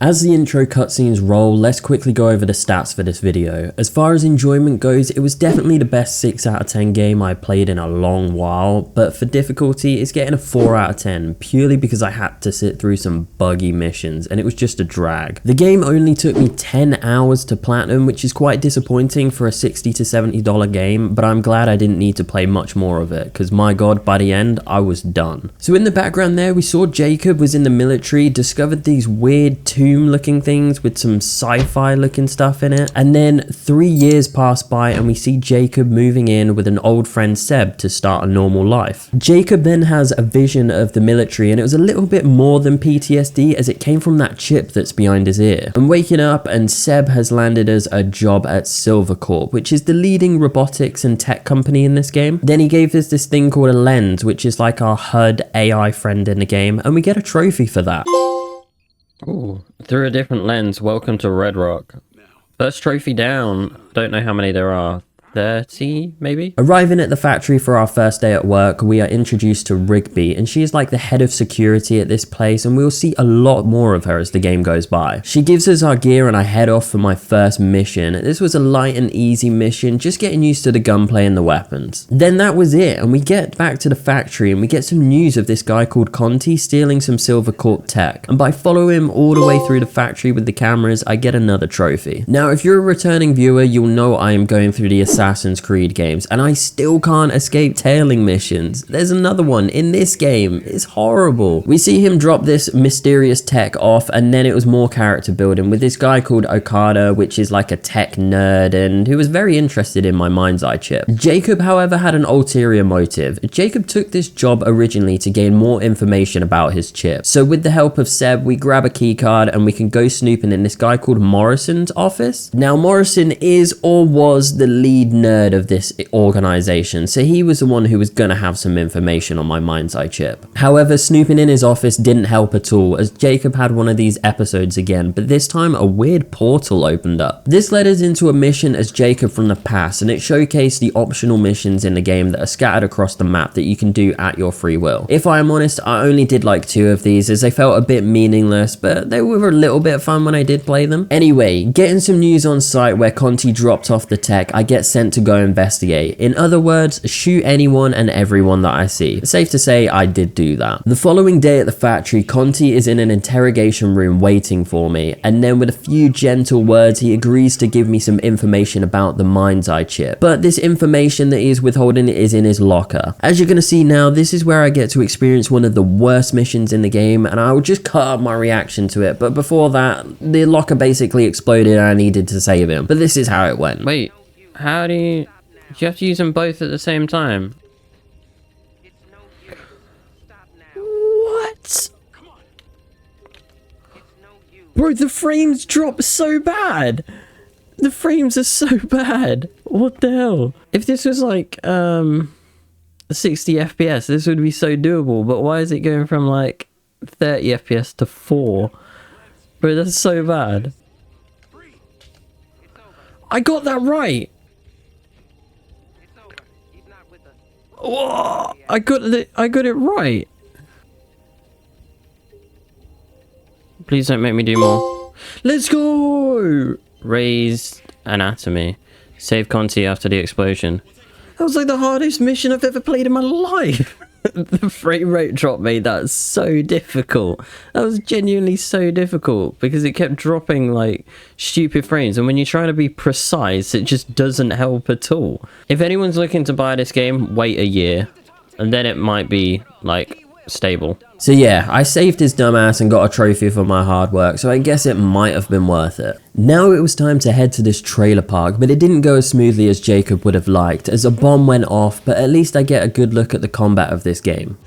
As the intro cutscenes roll, let's quickly go over the stats for this video. As far as enjoyment goes, it was definitely the best 6 out of 10 game I played in a long while, but for difficulty, it's getting a 4 out of 10, purely because I had to sit through some buggy missions, and it was just a drag. The game only took me 10 hours to platinum, which is quite disappointing for a $60 to $70 game, but I'm glad I didn't need to play much more of it, because my god, by the end, I was done. So in the background there, we saw Jacob was in the military, discovered these weird tomb looking things with some sci-fi looking stuff in it, and then 3 years pass by and we see Jacob moving in with an old friend Seb to start a normal life. Jacob then has a vision of the military, and it was a little bit more than PTSD, as it came from that chip that's behind his ear. And waking up, and Seb has landed us a job at Silver Corp, which is the leading robotics and tech company in this game. Then he gave us this thing called a lens, which is like our HUD AI friend in the game, and we get a trophy for that. Ooh, through a different lens, welcome to Red Rock. First trophy down, don't know how many there are. 30 maybe? Arriving at the factory for our first day at work, we are introduced to Rigby, and she is like the head of security at this place, and we'll see a lot more of her as the game goes by. She gives us our gear and I head off for my first mission. This was a light and easy mission, just getting used to the gunplay and the weapons. Then that was it, and we get back to the factory and we get some news of this guy called Conti stealing some Silver Corp tech, and by following him all the way through the factory with the cameras, I get another trophy. Now if you're a returning viewer, you'll know I am going through the Assassin's Creed games, and I still can't escape tailing missions. There's another one in this game. It's horrible. We see him drop this mysterious tech off, and then it was more character building with this guy called Okada, which is like a tech nerd and who was very interested in my Mindseye chip. Jacob, however, had an ulterior motive. Jacob took this job originally to gain more information about his chip. So with the help of Seb, we grab a key card and we can go snooping in this guy called Morrison's office. Now Morrison is or was the lead nerd of this organization, so he was the one who was gonna have some information on my Mindseye chip. However, snooping in his office didn't help at all, as Jacob had one of these episodes again, but this time a weird portal opened up. This led us into a mission as Jacob from the past, and it showcased the optional missions in the game that are scattered across the map that you can do at your free will. If I am honest, I only did like 2 of these, as they felt a bit meaningless, but they were a little bit fun when I did play them. Anyway, getting some news on site where Conti dropped off the tech, I get sent to go investigate. In other words, shoot anyone and everyone that I see. Safe to say I did do that. The following day at the factory, Conti is in an interrogation room waiting for me, and then with a few gentle words he agrees to give me some information about the Mindseye chip. But this information that he is withholding is in his locker. As you're gonna see now, this is where I get to experience one of the worst missions in the game, and I will just cut up my reaction to it, but before that, the locker basically exploded and I needed to save him. But this is how it went. Wait, how do you have to use them both at the same time? What? Bro, the frames drop so bad. The frames are so bad. What the hell? If this was like 60 FPS, this would be so doable, but why is it going from like 30 FPS to 4? Bro, that's so bad. I got that right. Whoa, I got it right. Please don't make me do more. Let's go. Raised anatomy. Save Conti after the explosion. That was like the hardest mission I've ever played in my life. The frame rate drop made that so difficult. That was genuinely so difficult because it kept dropping like stupid frames, and when you try to be precise, it just doesn't help at all. If anyone's looking to buy this game, wait a year and then it might be like stable. So yeah, I saved his dumbass and got a trophy for my hard work, so I guess it might have been worth it. Now it was time to head to this trailer park, but it didn't go as smoothly as Jacob would have liked, as a bomb went off, but at least I get a good look at the combat of this game.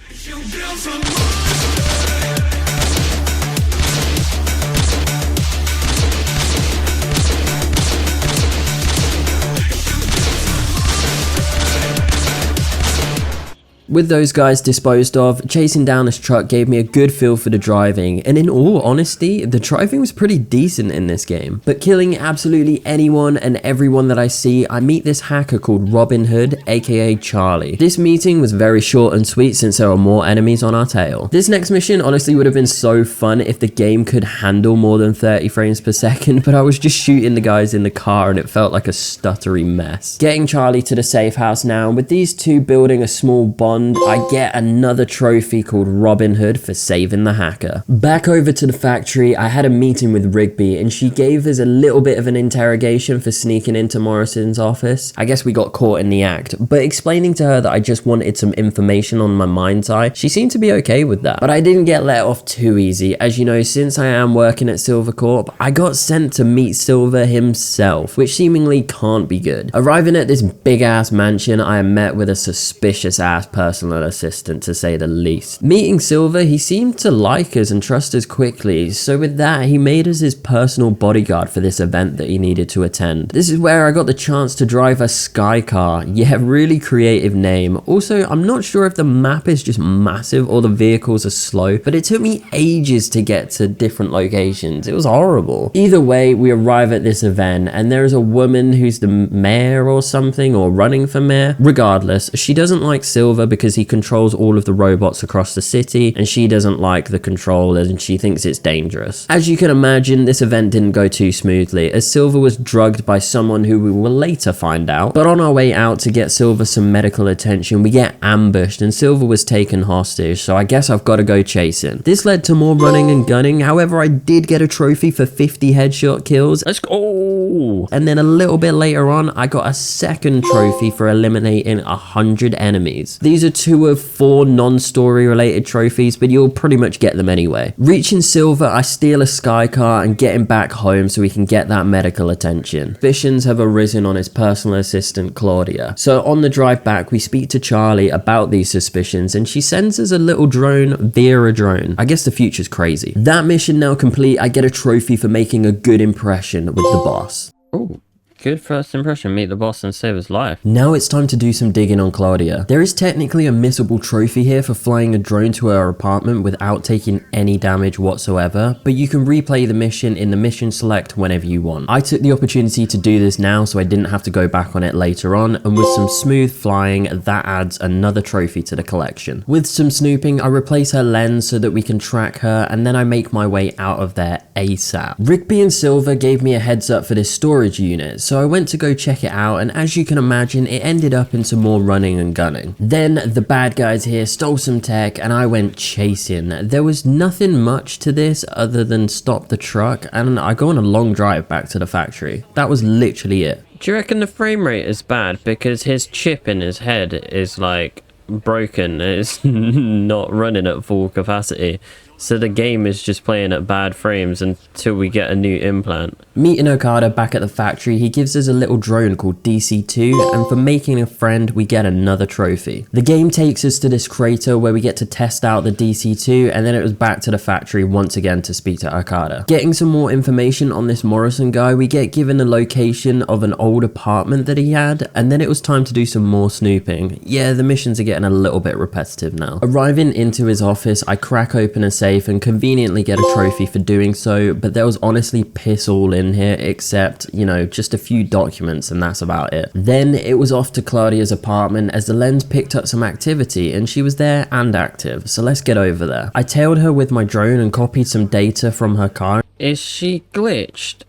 With those guys disposed of, chasing down this truck gave me a good feel for the driving, and in all honesty, the driving was pretty decent in this game. But killing absolutely anyone and everyone that I see, I meet this hacker called Robin Hood, aka Charlie. This meeting was very short and sweet since there are more enemies on our tail. This next mission honestly would have been so fun if the game could handle more than 30 frames per second, but I was just shooting the guys in the car and it felt like a stuttery mess. Getting Charlie to the safe house now, and with these two building a small bond, I get another trophy called Robin Hood for saving the hacker. Back over to the factory, I had a meeting with Rigby and she gave us a little bit of an interrogation for sneaking into Morrison's office. I guess we got caught in the act, but explaining to her that I just wanted some information on my Mindseye, she seemed to be okay with that. But I didn't get let off too easy. As you know, since I am working at Silver Corp, I got sent to meet Silver himself, which seemingly can't be good. Arriving at this big ass mansion, I am met with a suspicious ass personal assistant, to say the least. Meeting Silver, he seemed to like us and trust us quickly, so with that, he made us his personal bodyguard for this event that he needed to attend. This is where I got the chance to drive a sky car. Yeah, really creative name. Also, I'm not sure if the map is just massive or the vehicles are slow, but it took me ages to get to different locations. It was horrible. Either way, we arrive at this event and there is a woman who's the mayor or something, or running for mayor. Regardless, she doesn't like Silver because he controls all of the robots across the city, and she doesn't like the controllers and she thinks it's dangerous. As you can imagine, this event didn't go too smoothly, as Silver was drugged by someone who we will later find out. But on our way out to get Silver some medical attention, we get ambushed and Silver was taken hostage, so I guess I've got to go chasing. This led to more running and gunning. However, I did get a trophy for 50 headshot kills. Let's go! And then a little bit later on, I got a second trophy for eliminating 100 enemies. These are 2 of 4 non-story related trophies, but you'll pretty much get them anyway. Reaching Silver, I steal a sky car and get him back home so we can get that medical attention. Suspicions have arisen on his personal assistant Claudia. So on the drive back, we speak to Charlie about these suspicions and she sends us a little drone via a drone. I guess the future's crazy. That mission now complete, I get a trophy for making a good impression with the boss. Oh, good first impression, meet the boss and save his life. Now it's time to do some digging on Claudia. There is technically a missable trophy here for flying a drone to her apartment without taking any damage whatsoever, but you can replay the mission in the mission select whenever you want. I took the opportunity to do this now so I didn't have to go back on it later on, and with some smooth flying, that adds another trophy to the collection. With some snooping, I replace her lens so that we can track her, and then I make my way out of there ASAP. Rigby and Silver gave me a heads up for this storage unit, so I went to go check it out, and as you can imagine, it ended up in some more running and gunning. Then the bad guys here stole some tech and I went chasing. There was nothing much to this other than stop the truck, and I go on a long drive back to the factory. That was literally it. Do you reckon the frame rate is bad because his chip in his head is like broken? It's not running at full capacity. So the game is just playing at bad frames until we get a new implant. Meeting Okada back at the factory, he gives us a little drone called DC2, and for making a friend, we get another trophy. The game takes us to this crater where we get to test out the DC2, and then it was back to the factory once again to speak to Okada. Getting some more information on this Morrison guy, we get given the location of an old apartment that he had, and then it was time to do some more snooping. Yeah, the missions are getting a little bit repetitive now. Arriving into his office, I crack open a safe and conveniently get a trophy for doing so, but there was honestly piss all in here except, you know, just a few documents and that's about it. Then it was off to Claudia's apartment as the lens picked up some activity and she was there and active, so let's get over there. I tailed her with my drone and copied some data from her car. Is she glitched?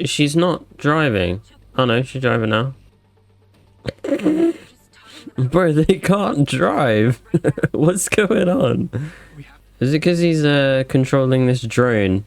She's not driving. Oh no, she's driving now. Bro, they can't drive. What's going on? Is it because he's controlling this drone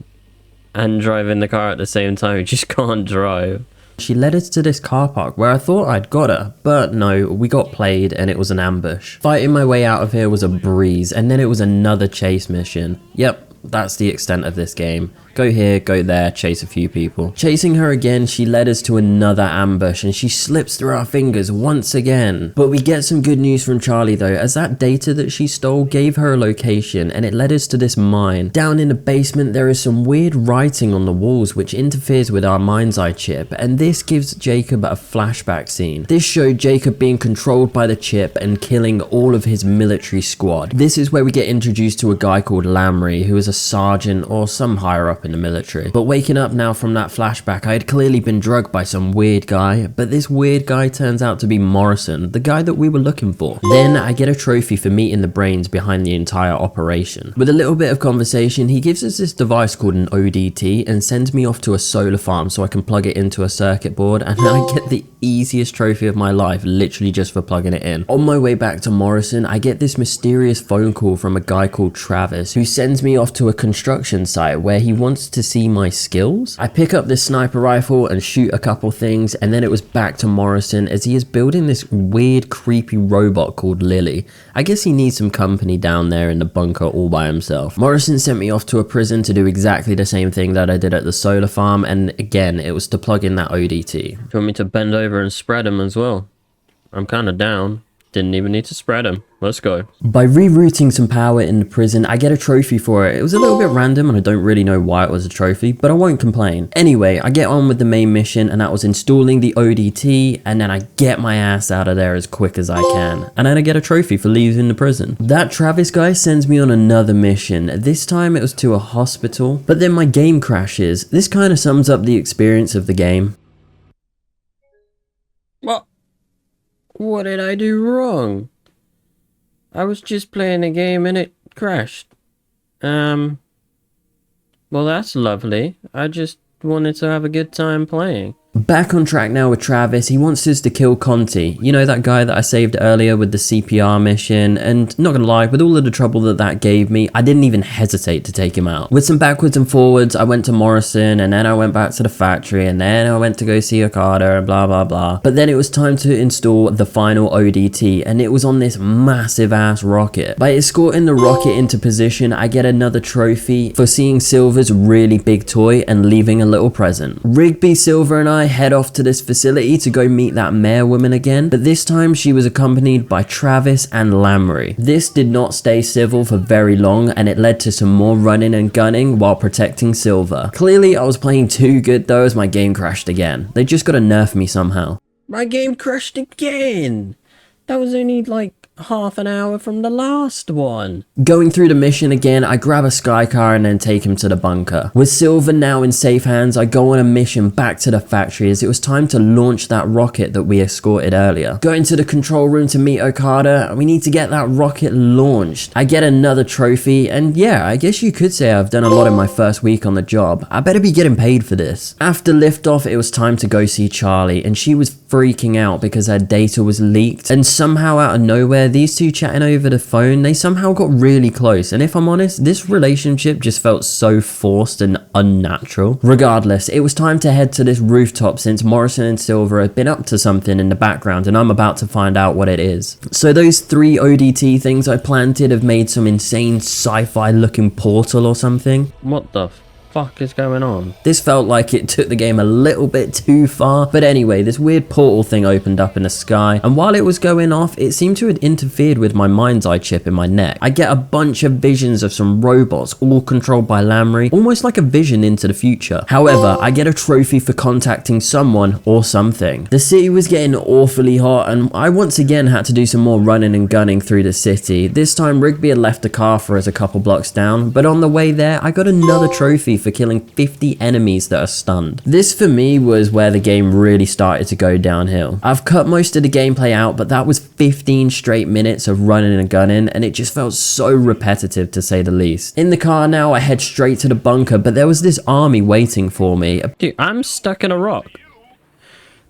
and driving the car at the same time? He just can't drive. She led us to this car park where I thought I'd got her, but no, we got played and it was an ambush. Fighting my way out of here was a breeze, and then it was another chase mission. Yep, that's the extent of this game. Go here, go there, chase a few people. Chasing her again, she led us to another ambush and she slips through our fingers once again. But we get some good news from Charlie though, as that data that she stole gave her a location and it led us to this mine. Down in the basement there is some weird writing on the walls which interferes with our Mindseye chip, and this gives Jacob a flashback scene. This showed Jacob being controlled by the chip and killing all of his military squad. This is where we get introduced to a guy called Lamry, who is a sergeant or some higher up in the military. But waking up now from that flashback, I had clearly been drugged by some weird guy, but this weird guy turns out to be Morrison, the guy that we were looking for. Then I get a trophy for meeting the brains behind the entire operation. With a little bit of conversation, he gives us this device called an ODT and sends me off to a solar farm so I can plug it into a circuit board, and I get the easiest trophy of my life literally just for plugging it in. On my way back to Morrison, I get this mysterious phone call from a guy called Travis who sends me off to a construction site where he wants to see my skills. I pick up this sniper rifle and shoot a couple things, and then it was back to Morrison as he is building this weird creepy robot called Lily. I guess he needs some company down there in the bunker all by himself. Morrison sent me off to a prison to do exactly the same thing that I did at the solar farm, and again it was to plug in that ODT. Do you want me to bend over and spread him as well? I'm kind of down. Didn't even need to spread him. Let's go. By rerouting some power in the prison, I get a trophy for it. It was a little bit random and I don't really know why it was a trophy, but I won't complain. Anyway, I get on with the main mission, and that was installing the ODT, and then I get my ass out of there as quick as I can. And then I get a trophy for leaving the prison. That Travis guy sends me on another mission. This time it was to a hospital, but then my game crashes. This kind of sums up the experience of the game. What did I do wrong? I was just playing a game and it crashed. Well, that's lovely. I just wanted to have a good time playing. Back on track now with Travis. He wants us to kill Conti. You know, that guy that I saved earlier with the CPR mission, and not gonna lie, with all of the trouble that gave me, I didn't even hesitate to take him out. With some backwards and forwards, I went to Morrison, and then I went back to the factory, and then I went to go see Okada, and blah blah blah. But then it was time to install the final ODT, and it was on this massive ass rocket. By escorting the rocket into position, I get another trophy for seeing Silver's really big toy and leaving a little present. Rigby, Silver, and I head off to this facility to go meet that mayor woman again, but this time she was accompanied by Travis and Lamry. This did not stay civil for very long, and it led to some more running and gunning while protecting Silver. Clearly I was playing too good though, as my game crashed again. They just gotta nerf me somehow. My game crashed again! That was only like half an hour from the last one. Going through the mission again, I grab a sky car and then take him to the bunker. With Silver now in safe hands, I go on a mission back to the factory as it was time to launch that rocket that we escorted earlier. Go into the control room to meet Okada, and we need to get that rocket launched. I get another trophy, and yeah, I guess you could say I've done a lot in my first week on the job. I better be getting paid for this. After liftoff, it was time to go see Charlie, and she was freaking out because her data was leaked, and somehow out of nowhere, these two chatting over the phone, they somehow got really close, and if I'm honest, this relationship just felt so forced and unnatural. Regardless, it was time to head to this rooftop since Morrison and Silver had been up to something in the background, and I'm about to find out what it is. So those 3 ODT things I planted have made some insane sci-fi looking portal or something. What the fuck is going on? This felt like it took the game a little bit too far, but anyway, this weird portal thing opened up in the sky, and while it was going off, it seemed to have interfered with my Mindseye chip in my neck. I get a bunch of visions of some robots, all controlled by Lamry, almost like a vision into the future. However, I get a trophy for contacting someone or something. The city was getting awfully hot, and I once again had to do some more running and gunning through the city. This time, Rigby had left a car for us a couple blocks down, but on the way there, I got another trophy for killing 50 enemies that are stunned. This for me was where the game really started to go downhill. I've cut most of the gameplay out, but that was 15 straight minutes of running and gunning, and it just felt so repetitive to say the least. In the car now, I head straight to the bunker, but there was this army waiting for me. Dude, I'm stuck in a rock.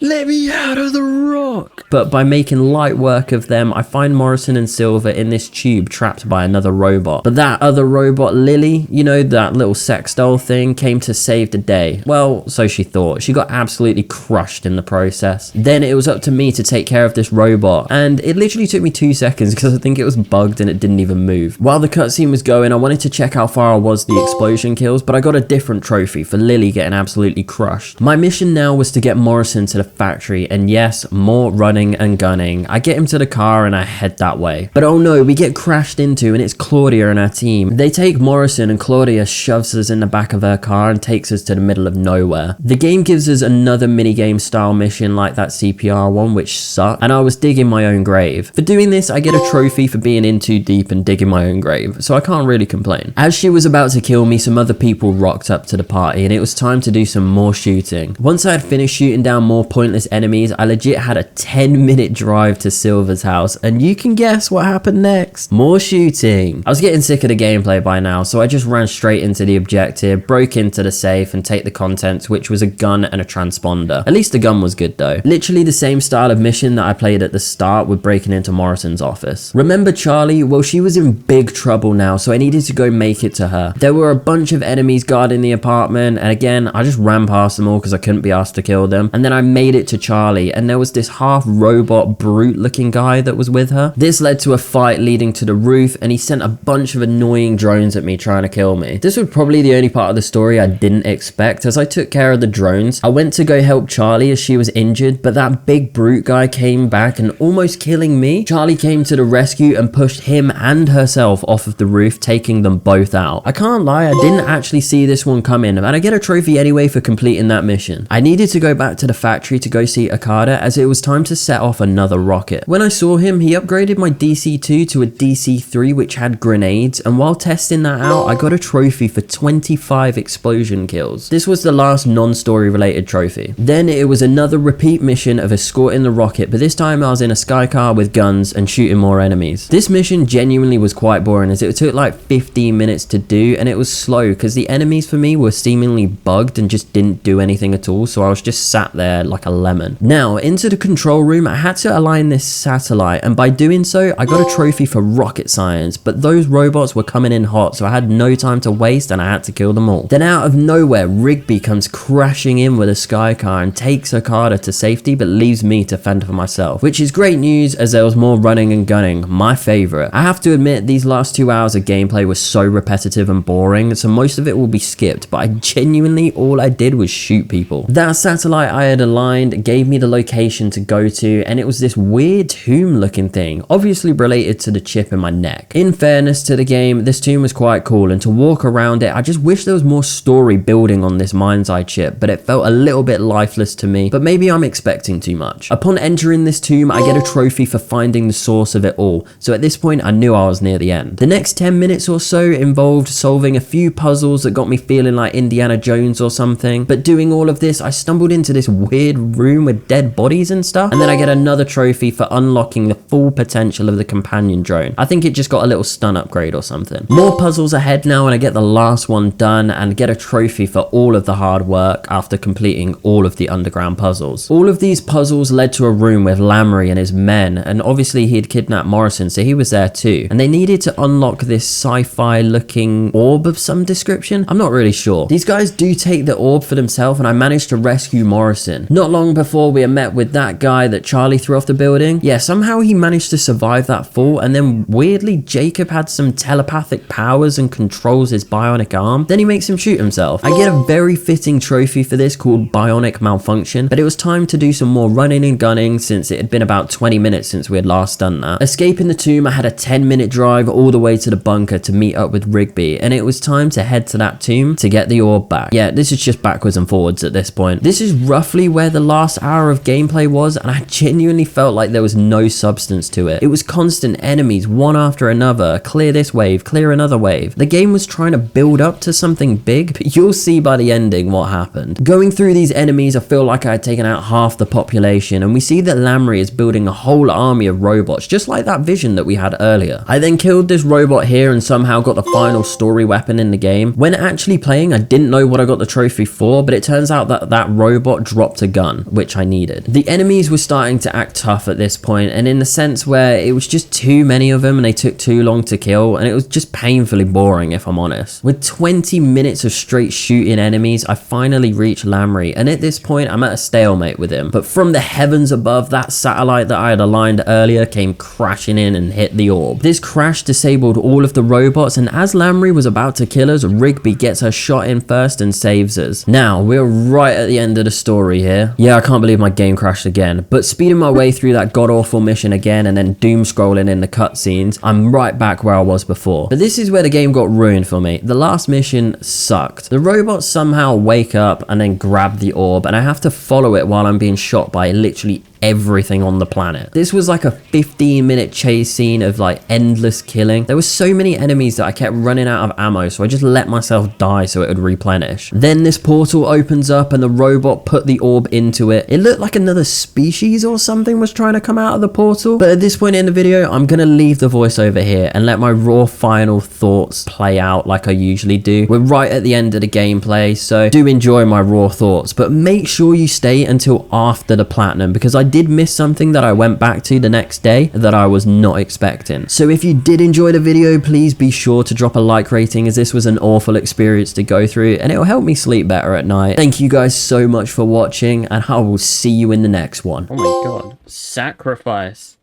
Let me out of the rock. But by making light work of them, I find Morrison and Silver in this tube trapped by another robot. But that other robot, Lily, you know, that little sex doll thing, came to save the day. Well, so she thought. She got absolutely crushed in the process. Then it was up to me to take care of this robot, and it literally took me 2 seconds because I think it was bugged and it didn't even move. While the cutscene was going, I wanted to check how far I was the explosion kills, but I got a different trophy for Lily getting absolutely crushed. My mission now was to get Morrison to the factory, and yes, more running and gunning. I get him to the car and I head that way. But oh no, we get crashed into, and it's Claudia and her team. They take Morrison and Claudia shoves us in the back of her car and takes us to the middle of nowhere. The game gives us another minigame style mission like that CPR one, which sucked, and I was digging my own grave. For doing this, I get a trophy for being in too deep and digging my own grave, so I can't really complain. As she was about to kill me, some other people rocked up to the party and it was time to do some more shooting. Once I had finished shooting down more pointless enemies, I legit had a 10-minute drive to Silver's house, and you can guess what happened next. More shooting. I was getting sick of the gameplay by now, so I just ran straight into the objective, broke into the safe and take the contents, which was a gun and a transponder. At least the gun was good though. Literally the same style of mission that I played at the start with breaking into Morrison's office. Remember Charlie? Well, she was in big trouble now, so I needed to go make it to her. There were a bunch of enemies guarding the apartment, and again, I just ran past them all because I couldn't be asked to kill them. And then I made it to Charlie, and there was this half robot brute looking guy that was with her. This led to a fight leading to the roof, and he sent a bunch of annoying drones at me trying to kill me. This was probably the only part of the story I didn't expect. As I took care of the drones, I went to go help Charlie as she was injured, but that big brute guy came back and almost killing me. Charlie came to the rescue and pushed him and herself off of the roof, taking them both out. I can't lie, I didn't actually see this one coming, and I get a trophy anyway for completing that mission. I needed to go back to the factory to go see Okada as it was time to set off another rocket. When I saw him, he upgraded my DC-2 to a DC-3 which had grenades, and while testing that out, I got a trophy for 25 explosion kills. This was the last non-story related trophy. Then it was another repeat mission of escorting the rocket, but this time I was in a sky car with guns and shooting more enemies. This mission genuinely was quite boring as it took like 15 minutes to do, and it was slow because the enemies for me were seemingly bugged and just didn't do anything at all, so I was just sat there like a lemon. Now, into the control room, I had to align this satellite, and by doing so, I got a trophy for rocket science, but those robots were coming in hot, so I had no time to waste and I had to kill them all. Then out of nowhere, Rigby comes crashing in with a sky car and takes Okada to safety, but leaves me to fend for myself, which is great news as there was more running and gunning, my favorite. I have to admit, these last 2 hours of gameplay was so repetitive and boring, so most of it will be skipped, but I genuinely, all I did was shoot people. That satellite I had aligned gave me the location to go to, and it was this weird tomb looking thing, obviously related to the chip in my neck. In fairness to the game, this tomb was quite cool, and to walk around it, I just wish there was more story building on this Mindseye chip, but it felt a little bit lifeless to me, but maybe I'm expecting too much. Upon entering this tomb, I get a trophy for finding the source of it all, so at this point I knew I was near the end. The next 10 minutes or so involved solving a few puzzles that got me feeling like Indiana Jones or something, but doing all of this, I stumbled into this weird room with dead bodies and stuff, and then I get another trophy for unlocking the full potential of the companion drone. I think it just got a little stun upgrade or something. More puzzles ahead now, and I get the last one done and get a trophy for all of the hard work after completing all of the underground puzzles. All of these puzzles led to a room with Lamry and his men, and obviously he had kidnapped Morrison, so he was there too, and they needed to unlock this sci-fi looking orb of some description. I'm not really sure. These guys do take the orb for themselves, and I managed to rescue Morrison. Not long before we are met with that guy that Charlie threw off the building. Yeah, somehow he managed to survive that fall, and then weirdly Jacob had some telepathic powers and controls his bionic arm. Then he makes him shoot himself. I get a very fitting trophy for this called Bionic Malfunction, but it was time to do some more running and gunning since it had been about 20 minutes since we had last done that. Escaping the tomb, I had a 10-minute drive all the way to the bunker to meet up with Rigby, and it was time to head to that tomb to get the orb back. Yeah, this is just backwards and forwards at this point. This is roughly where the last hour of gameplay was, and I genuinely felt like there was no substance to it. It was constant enemies, one after another, clear this wave, clear another wave. The game was trying to build up to something big, but you'll see by the ending what happened. Going through these enemies, I feel like I had taken out half the population, and we see that Lamry is building a whole army of robots, just like that vision that we had earlier. I then killed this robot here and somehow got the final story weapon in the game. When actually playing, I didn't know what I got the trophy for, but it turns out that that robot dropped a gun gun, which I needed. The enemies were starting to act tough at this point, and in the sense where it was just too many of them and they took too long to kill, and it was just painfully boring, if I'm honest. With 20 minutes of straight shooting enemies, I finally reached Lamry, and at this point I'm at a stalemate with him. But from the heavens above, that satellite that I had aligned earlier came crashing in and hit the orb. This crash disabled all of the robots, and as Lamry was about to kill us, Rigby gets her shot in first and saves us. Now, we're right at the end of the story here. Yeah, I can't believe my game crashed again, but speeding my way through that god-awful mission again and then doom scrolling in the cutscenes, I'm right back where I was before. But this is where the game got ruined for me. The last mission sucked. The robots somehow wake up and then grab the orb, and I have to follow it while I'm being shot by literally everything on the planet. This was like a 15-minute chase scene of like endless killing. There were so many enemies that I kept running out of ammo, so I just let myself die so it would replenish. Then this portal opens up and the robot put the orb into it. It looked like another species or something was trying to come out of the portal. But at this point in the video, I'm gonna leave the voiceover here and let my raw final thoughts play out like I usually do. We're right at the end of the gameplay, so do enjoy my raw thoughts, but make sure you stay until after the platinum, because I did miss something that I went back to the next day that I was not expecting. So if you did enjoy the video, please be sure to drop a like rating, as this was an awful experience to go through and it'll help me sleep better at night. Thank you guys so much for watching, and I will see you in the next one. Oh my god. Sacrifice.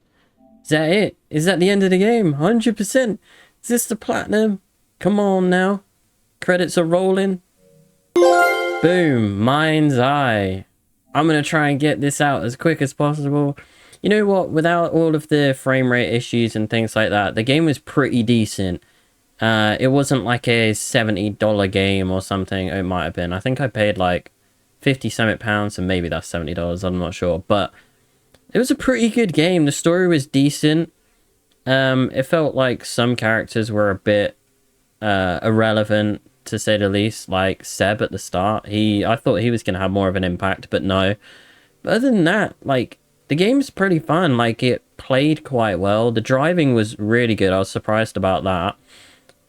Is that it? Is that the end of the game? 100%. Is this the platinum? Come on now. Credits are rolling. Boom. Mindseye. I'm going to try and get this out as quick as possible. You know what? Without all of the frame rate issues and things like that, the game was pretty decent. It wasn't like a $70 game or something. It might have been. I think I paid like 50 something pounds, and maybe that's $70. I'm not sure. But it was a pretty good game. The story was decent. It felt like some characters were a bit irrelevant, to say the least, like Seb at the start. I thought he was going to have more of an impact, but no. But other than that, like, the game's pretty fun. Like, it played quite well. The driving was really good. I was surprised about that.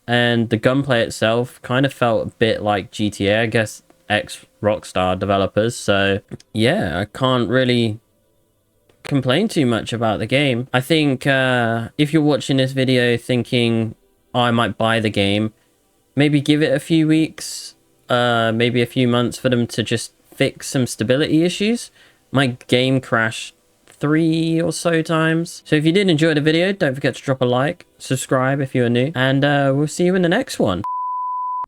And the gunplay itself kind of felt a bit like GTA, I guess, ex-Rockstar developers. So, yeah, I can't really complain too much about the game. I think if you're watching this video thinking, oh, I might buy the game, maybe give it a few weeks, maybe a few months for them to just fix some stability issues. My game crashed 3 or so times. So if you did enjoy the video, don't forget to drop a like, subscribe if you are new, and we'll see you in the next one.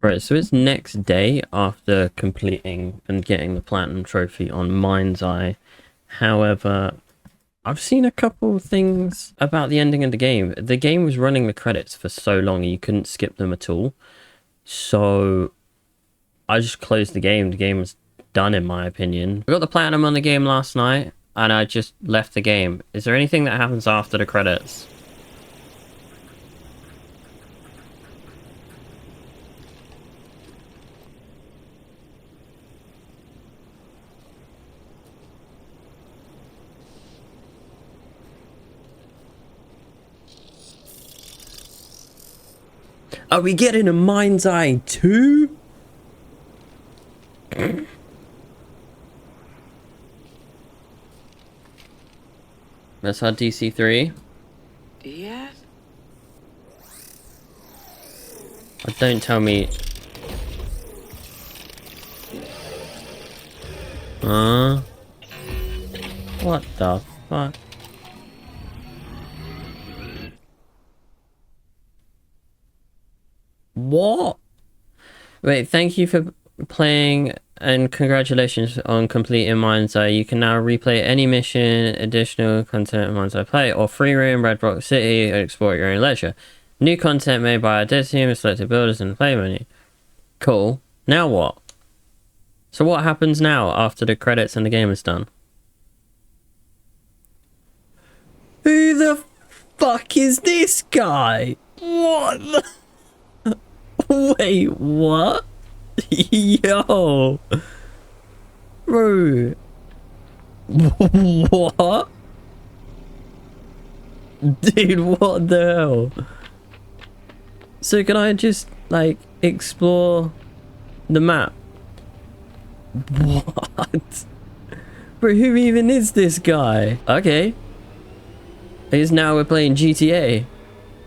Right, so it's next day after completing and getting the platinum trophy on Mindseye. However, I've seen a couple things about the ending of the game. The game was running the credits for so long you couldn't skip them at all. So I just closed the game. The game was done, in my opinion. I got the platinum on the game last night and I just left the game. Is there anything that happens after the credits? Are we getting a Mindseye 2? That's our DC3. Yes. Oh, don't tell me. What the fuck? What? Wait, thank you for playing and congratulations on completing Mindseye. You can now replay any mission, additional content in Mindseye Play, or free roam, Red Rock City, and explore at your own leisure. New content made by our dev team, selected builders in the play menu. Cool. Now what? So what happens now after the credits and the game is done? Who the fuck is this guy? What the... Wait, what? Yo. Bro. What? Dude, what the hell? So can I just, like, explore the map? What? Bro, who even is this guy? Okay. I guess now we're playing GTA.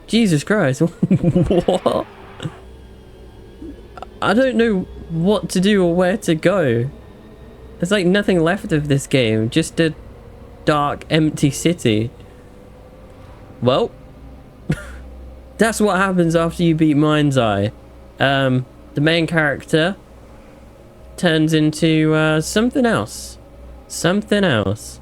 Jesus Christ. What? I don't know what to do or where to go. There's like nothing left of this game. Just a dark, empty city. Well, that's what happens after you beat Mindseye. The main character turns into something else. Something else.